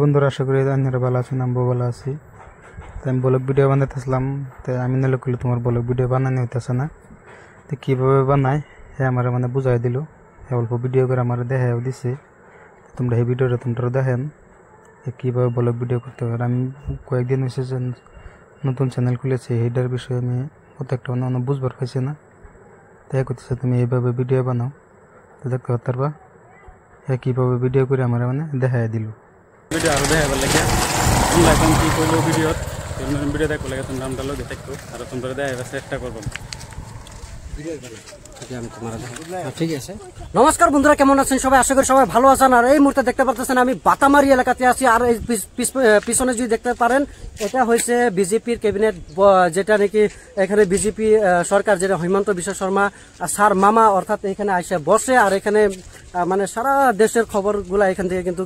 বন্ধুরা আশা করি আপনারা ভালো আছেন, আমিও ভালো আছি। তো আমি ব্লগ ভিডিও বানাইতেছিলাম, তো আমি নাহলে করলে তোমার ব্লগ ভিডিও বানানো হইতেছে না। তো কীভাবে বানায় হ্যাঁ আমার বুঝাই দিল, অল্প ভিডিও করে আমার দেখাও দিছে। তোমরা এই ভিডিওটা তোমরা দেখেন কীভাবে ব্লগ ভিডিও করতে পারে। আমি কয়েকদিন হয়েছে যে নতুন চ্যানেল খুলেছি, এইটার বিষয়ে আমি প্রত্যেকটা অন্য বুঝবার পাইছি না। তাই করতেছে তুমি এইভাবে ভিডিও বানাও, তো দেখতে পারবা কীভাবে ভিডিও করে আমার দেখাই দিল। ভিডিও আরো দেখাবার লাগে তোমরা এখন কি করলো ভিডিও ভিডিও দেখো লাগে তোমরা আমরা লগে থাকতো আর তোমরা দেখাবার চেষ্টা করবো। ঠিক আছে, নমস্কার বন্ধুরা, কেমন আছেন সবাই? আশা করি সবাই ভালো আছেন। আর এই মুহূর্তে দেখতে পাচ্ছেন আমি বাতামারি এলাকাতে আছি। আর এই পিছনে যদি দেখতে পারেন, এটা হয়েছে বিজেপির ক্যাবিনেট, যেটা নাকি এখানে বিজেপি সরকার, যেটা হিমন্ত বিশ্ব শর্মা স্যার মামা অর্থাৎ এখানে এসে বসে। আর এখানে মানে সারা দেশের খবরগুলা এখান থেকে কিন্তু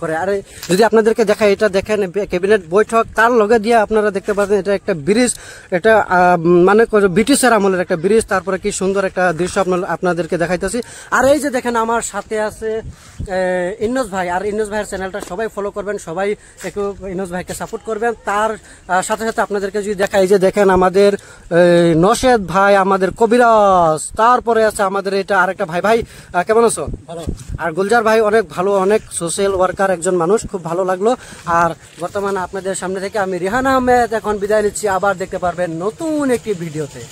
করে। আর যদি আপনাদেরকে দেখায়, এটা দেখেন ক্যাবিনেট বৈঠক, তার লগে দিয়ে আপনারা দেখতে পাচ্ছেন এটা একটা ব্রিজ, এটা মানে ব্রিটিশের আমলের একটা ব্রিজ। তারপরে কি সুন্দর একটা দৃশ্য আপনাদেরকে দেখাইতেছি। আর এই যে দেখেন আমার সাথে আছে ইন্নস ভাই। আর ইন্নস ভাইয়ের চ্যানেলটা সবাই ফলো করবেন, সবাই একটু ইন্নস ভাইকে সাপোর্ট করবেন। তার সাথে সাথে আপনাদেরকে যদি দেখাই, যে দেখেন আমাদের নশেদ ভাই, আমাদের কবিরাজ, তারপরে আছে আমাদের এটা আরেকটা ভাই। ভাই কেমন আছো? আর গুলজার ভাই অনেক ভালো, অনেক সোশ্যাল ওয়ার্কার একজন মানুষ, খুব ভালো লাগলো। আর বর্তমানে আপনাদের সামনে থেকে আমি রিহান আহমেদ এখন বিদায় নিচ্ছি। আবার দেখতে পারবেন নতুন একটি ভিডিওতে।